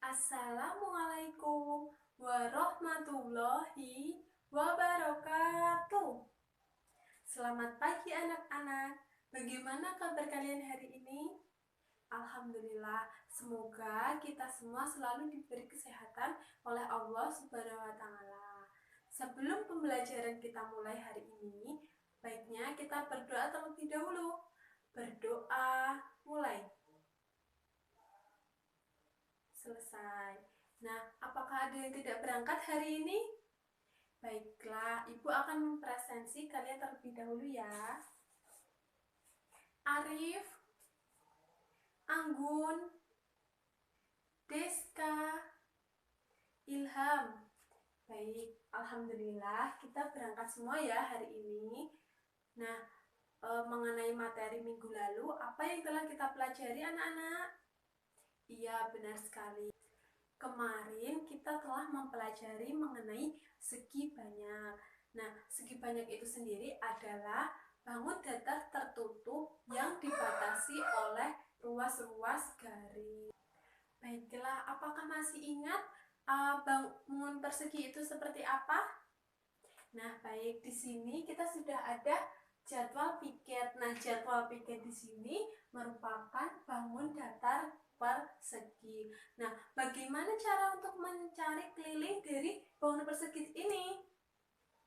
Assalamualaikum warahmatullahi wabarakatuh. Selamat pagi anak-anak. Bagaimana kabar kalian hari ini? Alhamdulillah, semoga kita semua selalu diberi kesehatan oleh Allah Subhanahu wa taala. Sebelum pembelajaran kita mulai hari ini, baiknya kita berdoa terlebih dahulu. Berdoa, mulai. Selesai. Nah, apakah ada yang tidak berangkat hari ini? Baiklah, Ibu akan mempresensi kalian terlebih dahulu ya. Arif, Anggun, Deska, Ilham. Baik, alhamdulillah kita berangkat semua ya hari ini. Nah, mengenai materi minggu lalu, apa yang telah kita pelajari anak-anak? Iya, benar sekali. Kemarin kita telah mempelajari mengenai segi banyak. Nah, segi banyak itu sendiri adalah bangun datar tertutup yang dibatasi oleh ruas-ruas garis. Baiklah, apakah masih ingat bangun persegi itu seperti apa? Nah, baik, di sini kita sudah ada jadwal piket. Nah, jadwal piket di sini merupakan bangun datar persegi. Nah, bagaimana cara untuk mencari keliling dari bangunan persegi ini?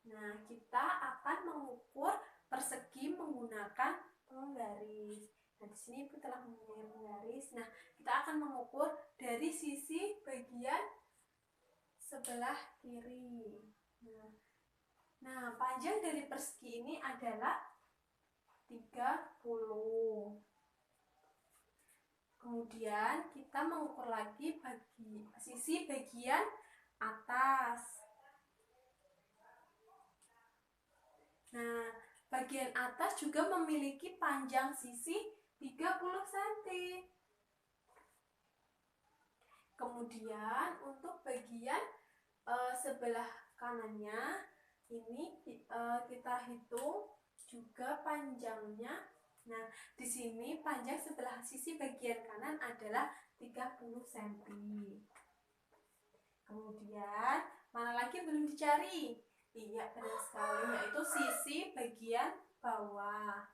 Nah, kita akan mengukur persegi menggunakan penggaris. Nah, di sini Ibu telah mempunyai penggaris. Nah, kita akan mengukur dari sisi bagian sebelah kiri. Nah, panjang dari persegi ini adalah 30. Kemudian kita mengukur lagi sisi bagian atas. Nah, bagian atas juga memiliki panjang sisi 30 cm. Kemudian untuk bagian sebelah kanannya ini kita hitung juga panjangnya. Nah, di sini panjang sebelah sisi bagian kanan adalah 30 cm. Kemudian, mana lagi belum dicari? Iya, benar sekali, yaitu sisi bagian bawah.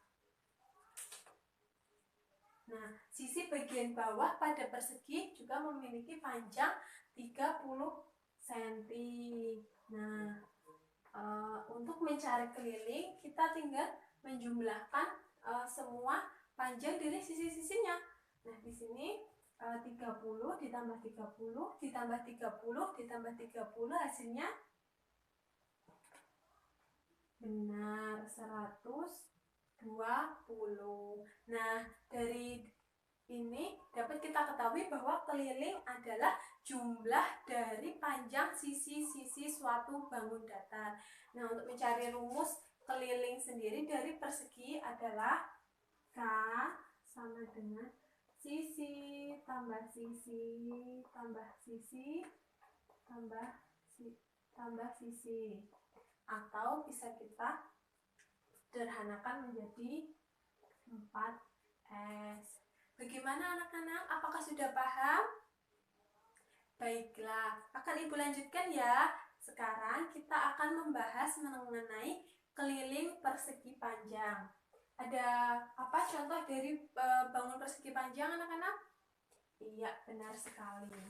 Nah, sisi bagian bawah pada persegi juga memiliki panjang 30 cm. Nah, untuk mencari keliling, kita tinggal menjumlahkan semua panjang dari sisi-sisinya. Nah, di sini 30 ditambah 30 ditambah 30 ditambah 30 hasilnya benar 120. Nah, dari ini dapat kita ketahui bahwa keliling adalah jumlah dari panjang sisi-sisi suatu bangun datar. Nah, untuk mencari rumus keliling sendiri dari persegi adalah K sama dengan sisi tambah sisi tambah sisi tambah sisi, atau bisa kita sederhanakan menjadi 4S. Bagaimana anak-anak? Apakah sudah paham? Baiklah, akan Ibu lanjutkan ya. Sekarang kita akan membahas mengenai keliling persegi panjang. Ada apa contoh dari bangun persegi panjang anak-anak? Iya, benar sekali.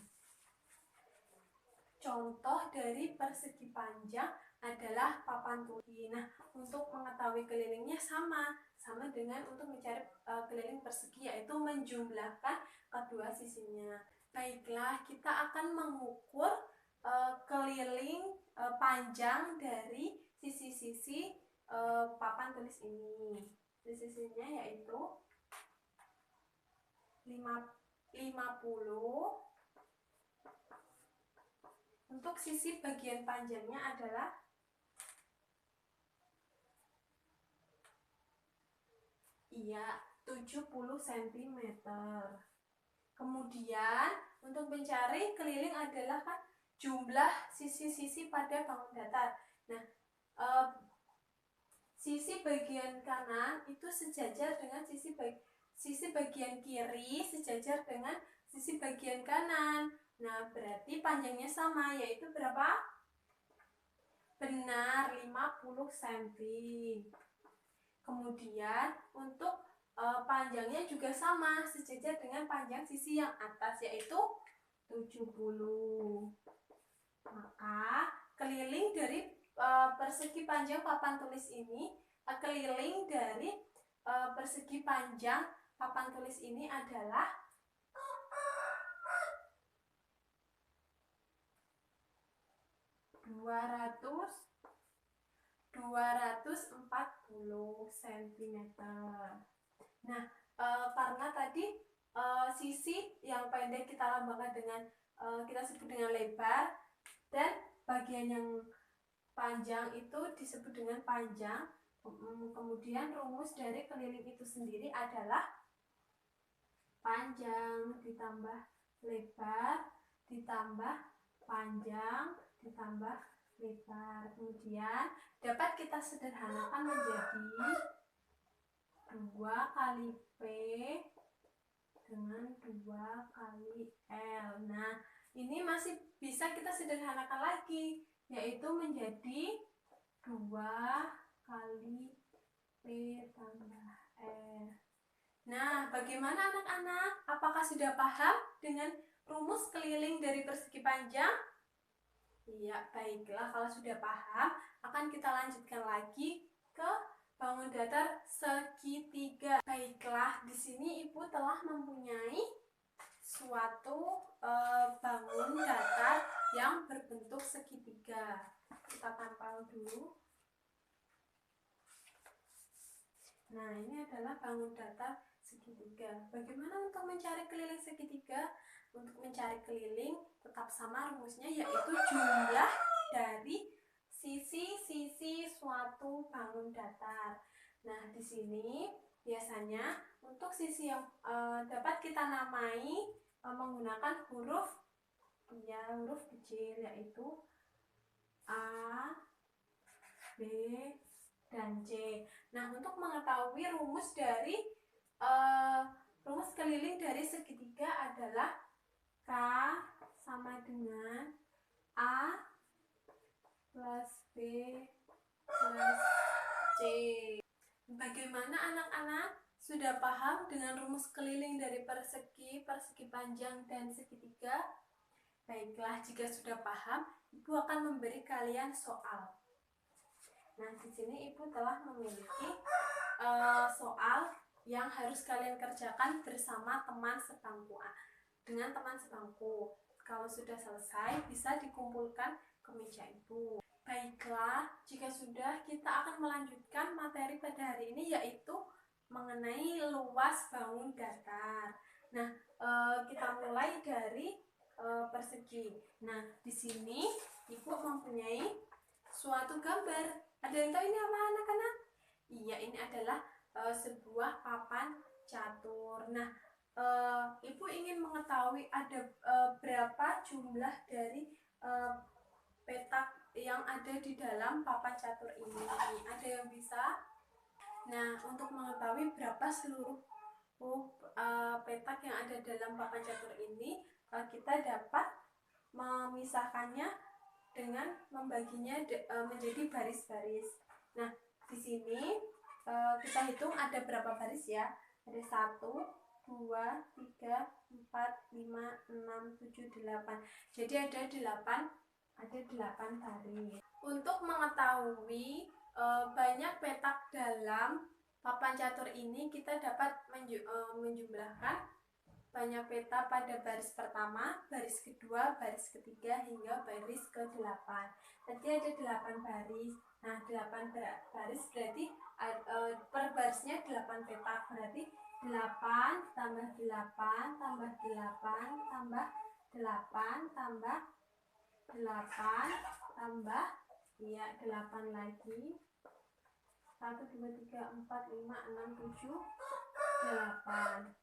Contoh dari persegi panjang adalah papan tulis. Nah, untuk mengetahui kelilingnya sama dengan untuk mencari keliling persegi, yaitu menjumlahkan kedua sisinya. Baiklah, kita akan mengukur keliling panjang dari sisi-sisi papan tulis ini. Sisinya yaitu 50. Untuk sisi bagian panjangnya adalah 70 cm. Kemudian untuk mencari keliling adalah kan jumlah sisi-sisi pada bangun datar. Nah, sisi bagian kanan itu sejajar dengan sisi bagian kiri sejajar dengan sisi bagian kanan. Nah, berarti panjangnya sama, yaitu berapa? Benar, 50 cm. Kemudian untuk panjangnya juga sama, sejajar dengan panjang sisi yang atas, yaitu 70. Maka keliling dari persegi panjang papan tulis ini, keliling dari persegi panjang papan tulis ini adalah 240 cm. Nah, karena tadi sisi yang pendek kita lambangkan dengan kita sebut dengan lebar, dan bagian yang panjang itu disebut dengan panjang. Kemudian rumus dari keliling itu sendiri adalah panjang ditambah lebar ditambah panjang ditambah lebar. Kemudian dapat kita sederhanakan menjadi 2 kali P dengan 2 kali L. Nah, ini masih bisa kita sederhanakan lagi, yaitu menjadi 2 kali P tambah L. Nah, bagaimana anak-anak? Apakah sudah paham dengan rumus keliling dari persegi panjang? Iya, baiklah. Kalau sudah paham, akan kita lanjutkan lagi ke bangun datar segitiga. Baiklah, di sini Ibu telah mempunyai suatu bangun datar yang berbentuk segitiga. Kita tempel dulu. Nah, ini adalah bangun datar segitiga. Bagaimana untuk mencari keliling segitiga? Untuk mencari keliling tetap sama rumusnya, yaitu jumlah dari sisi-sisi suatu bangun datar. Nah, di sini biasanya untuk sisi yang dapat kita namai menggunakan huruf kecil, yaitu A, B, dan C. Nah, untuk mengetahui rumus dari rumus keliling dari segitiga adalah K sama dengan A plus B plus C. Bagaimana anak-anak? Sudah paham dengan rumus keliling dari persegi panjang, dan segitiga? Baiklah, jika sudah paham, Ibu akan memberi kalian soal. Nah, di sini Ibu telah memiliki soal yang harus kalian kerjakan bersama teman sebangku. Dengan teman sebangku. Kalau sudah selesai, bisa dikumpulkan ke meja Ibu. Baiklah, jika sudah, kita akan melanjutkan materi pada hari ini, yaitu mengenai luas bangun datar. Nah, kita mulai dari persegi. Nah, di sini Ibu mempunyai suatu gambar. Ada yang tahu ini apa, anak-anak? Iya, ini adalah sebuah papan catur. Nah, Ibu ingin mengetahui ada berapa jumlah dari petak yang ada di dalam papan catur ini. Ada yang bisa? Nah, untuk mengetahui berapa seluruh petak yang ada dalam papan catur ini, kita dapat memisahkannya dengan membaginya menjadi baris-baris. Nah, di sini kita hitung ada berapa baris ya. Ada 1, 2, 3, 4, 5, 6, 7, 8. Jadi ada 8 baris. Untuk mengetahui banyak petak dalam papan catur ini, kita dapat menjumlahkan banyak peta pada baris pertama, baris kedua, baris ketiga, hingga baris ke-8. Nanti ada 8 baris. Nah, 8 baris berarti per barisnya 8 petak. Berarti 8 tambah 8 tambah 8 tambah 8 tambah 8 tambah 8 lagi. 1, 2, 3, 4, 5, 6, 7, 8.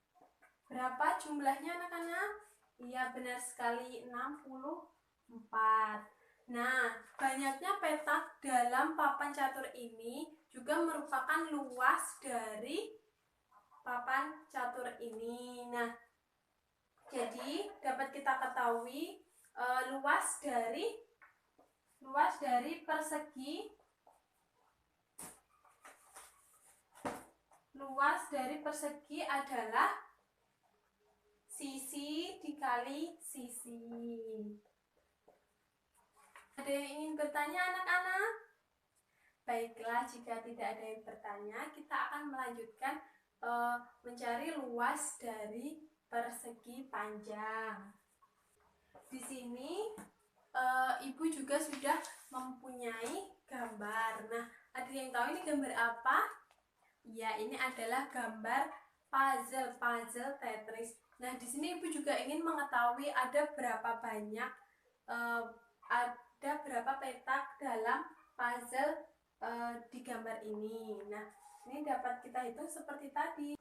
Berapa jumlahnya anak-anak? Iya, benar sekali, 64. Nah, banyaknya petak dalam papan catur ini juga merupakan luas dari papan catur ini. Nah, Jadi dapat kita ketahui luas dari persegi adalah sisi dikali sisi. Ada yang ingin bertanya anak-anak? Baiklah, jika tidak ada yang bertanya, kita akan melanjutkan mencari luas dari persegi panjang. Di sini Ibu juga sudah mempunyai gambar. Nah, ada yang tahu ini gambar apa? Ya, ini adalah gambar puzzle Tetris. Nah, di sini Ibu juga ingin mengetahui ada berapa petak dalam puzzle di gambar ini. Nah, ini dapat kita hitung seperti tadi.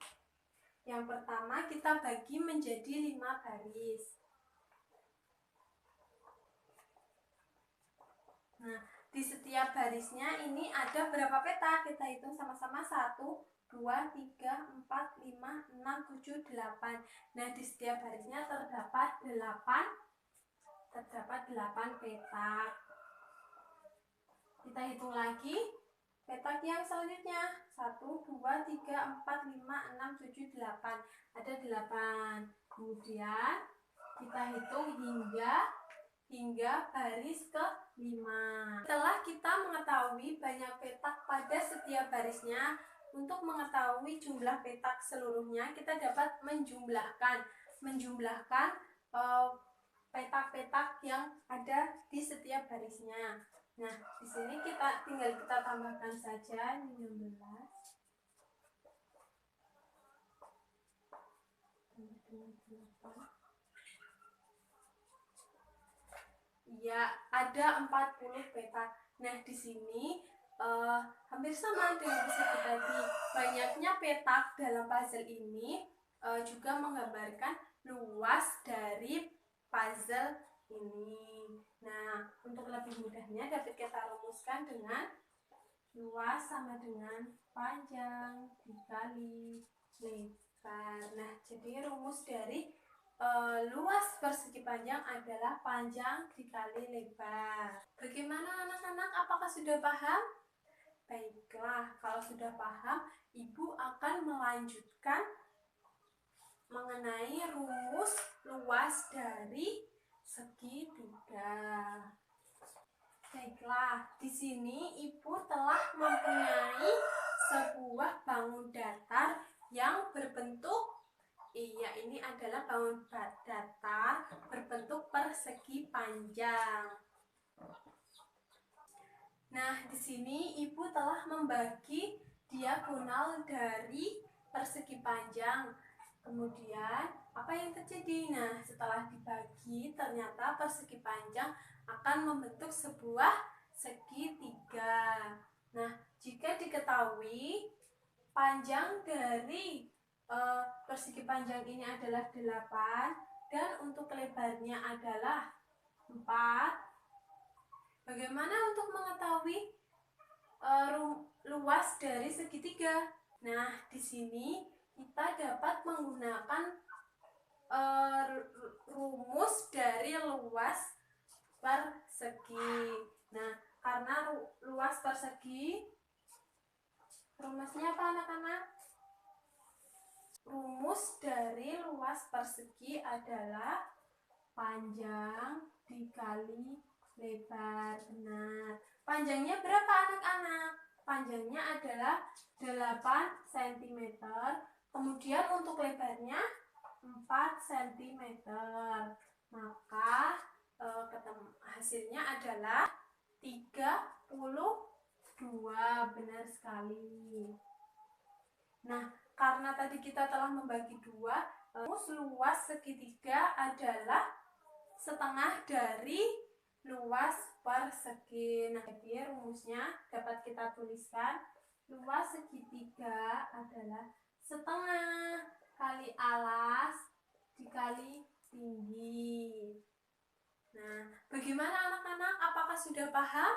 Yang pertama kita bagi menjadi 5 baris. Nah, di setiap barisnya ini ada berapa petak? Kita hitung sama-sama. 1, 2, 3, 4, 5, 6, 7, 8. Nah, di setiap barisnya terdapat 8 petak. Kita hitung lagi petak yang selanjutnya. 1, 2, 3, 4, 5, 6, 7, 8. Ada 8. Kemudian kita hitung hingga baris ke-5. Setelah kita mengetahui banyak petak pada setiap barisnya, untuk mengetahui jumlah petak seluruhnya, kita dapat menjumlahkan petak-petak yang ada di setiap barisnya. Nah, di sini tinggal kita tambahkan saja 16. Ya, ada 40 petak. Nah, di sini hampir sama dengan persegi tadi. Banyaknya petak dalam puzzle ini juga menggambarkan luas dari puzzle ini. Nah, untuk lebih mudahnya dapat kita rumuskan dengan luas sama dengan panjang dikali lebar. Nah, jadi rumus dari luas persegi panjang adalah panjang dikali lebar. Bagaimana anak-anak? Apakah sudah paham? Baiklah, kalau sudah paham, Ibu akan melanjutkan mengenai rumus luas dari segitiga. Baiklah, di sini Ibu telah mempunyai sebuah bangun datar yang berbentuk ini adalah bangun datar berbentuk persegi panjang. Nah, di sini Ibu telah membagi diagonal dari persegi panjang. Kemudian, apa yang terjadi? Nah, setelah dibagi, ternyata persegi panjang akan membentuk sebuah segitiga. Nah, jika diketahui panjang dari persegi panjang ini adalah 8 dan untuk lebarnya adalah 4. Bagaimana untuk mengetahui luas dari segitiga? Nah, di sini kita dapat menggunakan rumus dari luas persegi. Nah, karena luas persegi, rumusnya apa anak-anak? Rumus dari luas persegi adalah panjang dikali lebar. Benar. Panjangnya berapa anak-anak? Panjangnya adalah 8 cm. Kemudian untuk lebarnya 4 cm. Maka hasilnya adalah 32. Benar sekali. Nah, karena tadi kita telah membagi 2, rumus luas segitiga adalah setengah dari luas persegi. Nah, jadi rumusnya dapat kita tuliskan, luas segitiga adalah setengah kali alas dikali tinggi. Nah, bagaimana anak-anak? Apakah sudah paham?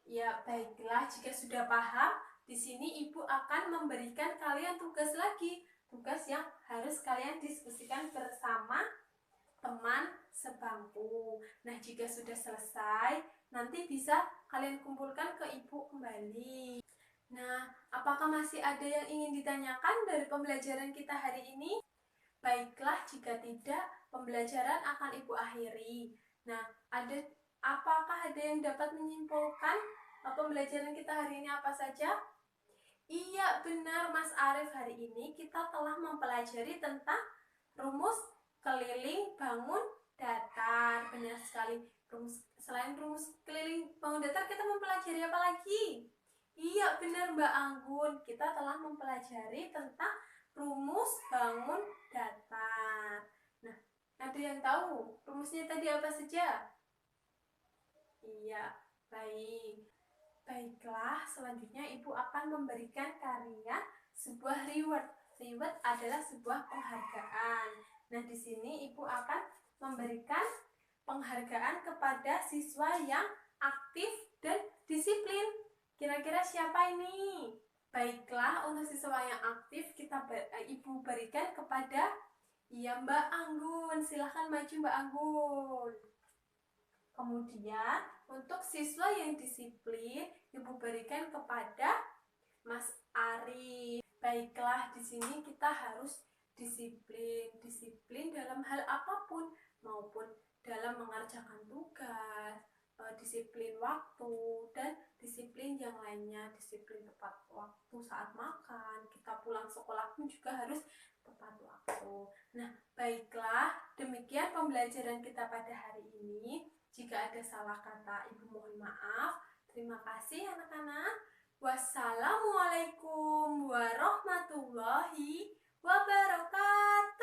Ya, baiklah, jika sudah paham, di sini Ibu akan memberikan kalian tugas lagi. tugas yang harus kalian diskusikan bersama teman sebangku. Nah, jika sudah selesai, nanti bisa kalian kumpulkan ke ibu kembali. Nah, apakah masih ada yang ingin ditanyakan dari pembelajaran kita hari ini? Baiklah, jika tidak, pembelajaran akan ibu akhiri. Nah, apakah ada yang dapat menyimpulkan pembelajaran kita hari ini apa saja? Iya, benar Mas Arif, hari ini kita telah mempelajari tentang rumus keliling bangun datar. Benar sekali. Selain rumus keliling bangun datar, kita mempelajari apa lagi? Iya, benar Mbak Anggun. Kita telah mempelajari tentang rumus bangun datar. Nah, ada yang tahu rumusnya tadi apa saja? Iya, baik. Baiklah, selanjutnya Ibu akan memberikan karya sebuah reward. Reward adalah sebuah penghargaan. Nah, di sini Ibu akan memberikan penghargaan kepada siswa yang aktif dan disiplin. Kira-kira siapa ini? Baiklah, untuk siswa yang aktif Ibu berikan kepada Mbak Anggun. Silahkan maju Mbak Anggun. Kemudian untuk siswa yang disiplin, Ibu berikan kepada Mas Ari. Baiklah, di sini kita harus disiplin dalam hal apapun, maupun dalam mengerjakan tugas, disiplin waktu, dan disiplin yang lainnya, disiplin tepat waktu saat makan, kita pulang sekolah pun juga harus tepat waktu. Nah, baiklah, demikian pembelajaran kita pada hari ini. Jika ada salah kata, Ibu mohon maaf. Terima kasih anak-anak. Wassalamualaikum warahmatullahi wabarakatuh.